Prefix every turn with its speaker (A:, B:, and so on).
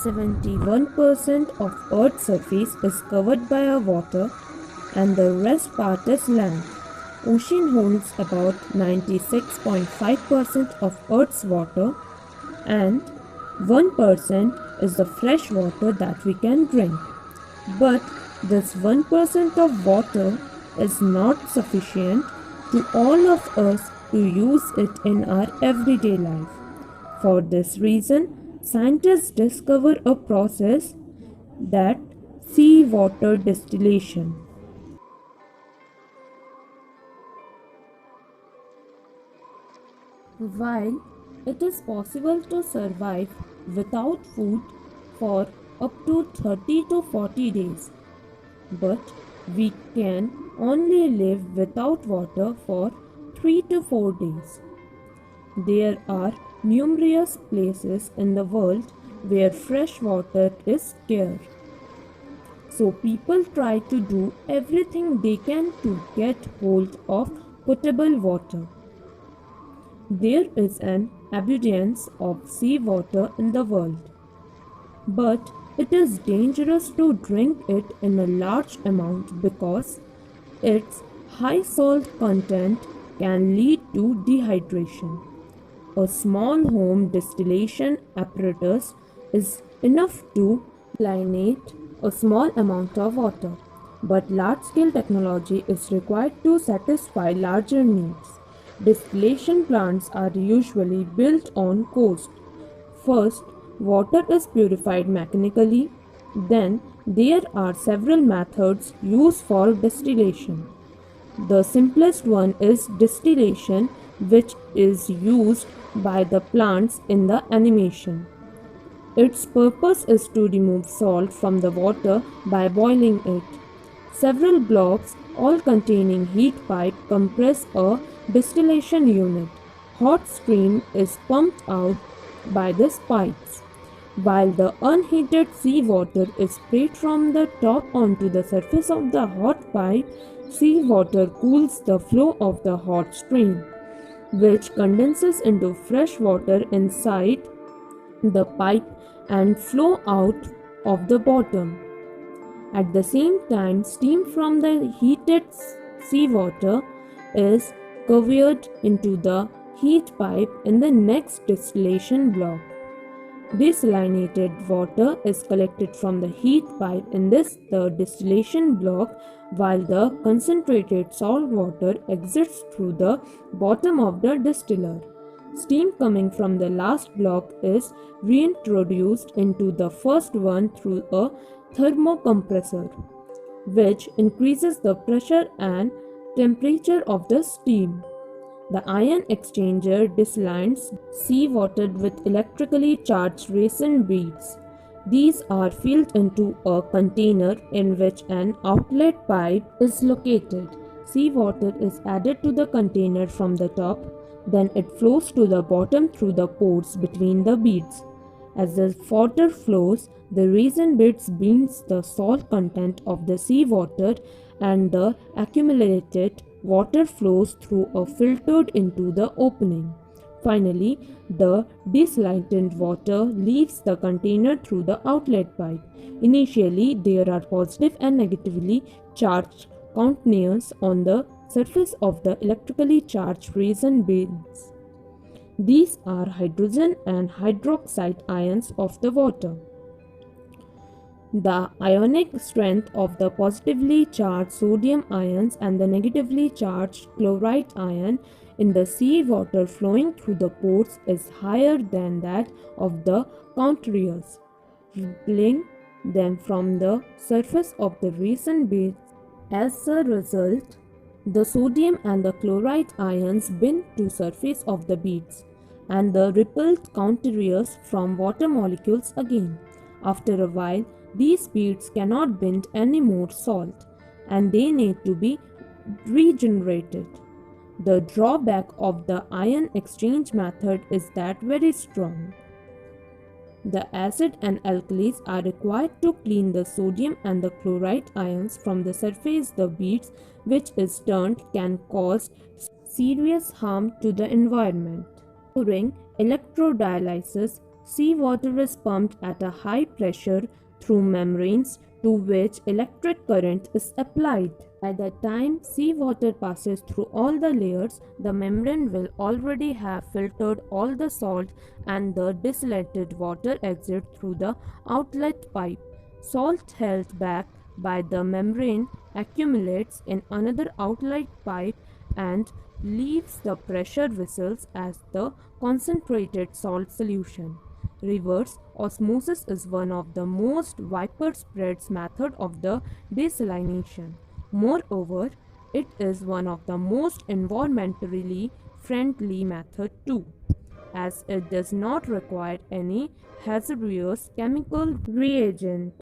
A: 71% of Earth's surface is covered by water and the rest part is land. Ocean holds about 96.5% of Earth's water and 1% is the fresh water that we can drink. But this 1% of water is not sufficient to all of us to use it in our everyday life. For this reason, scientists discover a process that seawater distillation. While it is possible to survive without food for up to 30 to 40 days, but we can only live without water for 3 to 4 days. There are numerous places in the world where fresh water is scarce. So people try to do everything they can to get hold of potable water. There is an abundance of seawater in the world, but it is dangerous to drink it in a large amount because its high salt content can lead to dehydration. A small home distillation apparatus is enough to desalinate a small amount of water, but large-scale technology is required to satisfy larger needs. Distillation plants are usually built on coast. First, water is purified mechanically, then there are several methods used for distillation. The simplest one is distillation, which is used by the plants in the animation. Its purpose is to remove salt from the water by boiling it. Several blocks, all containing heat pipe, compress a distillation unit. Hot steam is pumped out by these pipes, while the unheated seawater is sprayed from the top onto the surface of the hot pipe. Seawater cools the flow of the hot stream, which condenses into fresh water inside the pipe and flow out of the bottom. At the same time, steam from the heated seawater is conveyed into the heat pipe in the next distillation block. Desalinated water is collected from the heat pipe in this third distillation block, while the concentrated salt water exits through the bottom of the distiller. Steam coming from the last block is reintroduced into the first one through a thermocompressor, which increases the pressure and temperature of the steam. The ion exchanger desalinates seawater with electrically charged resin beads. These are filled into a container in which an outlet pipe is located. Seawater is added to the container from the top, then it flows to the bottom through the pores between the beads. As the water flows, the resin beads binds the salt content of the seawater and the accumulated water flows through a filtered into the opening. Finally, the desalinated water leaves the container through the outlet pipe. Initially, there are positive and negatively charged containers on the surface of the electrically charged resin beads. These are hydrogen and hydroxide ions of the water. The ionic strength of the positively charged sodium ions and the negatively charged chloride ion in the seawater flowing through the pores is higher than that of the contraries, repelling them from the surface of the resin beads. As a result, the sodium and the chloride ions bind to surface of the beads, and the repelled contraries from water molecules again. After a while, these beads cannot bind any more salt, and they need to be regenerated. The drawback of the ion exchange method is that very strong. The acid and alkalis are required to clean the sodium and the chloride ions from the surface of the beads, which is turned can cause serious harm to the environment. During electrodialysis, Seawater is pumped at a high pressure through membranes to which electric current is applied. By the time seawater passes through all the layers, the membrane will already have filtered all the salt and the desalinated water exits through the outlet pipe. Salt held back by the membrane accumulates in another outlet pipe and leaves the pressure vessels as the concentrated salt solution. Reverse osmosis is one of the most widespread methods of the desalination. Moreover, it is one of the most environmentally friendly method too, as it does not require any hazardous chemical reagent.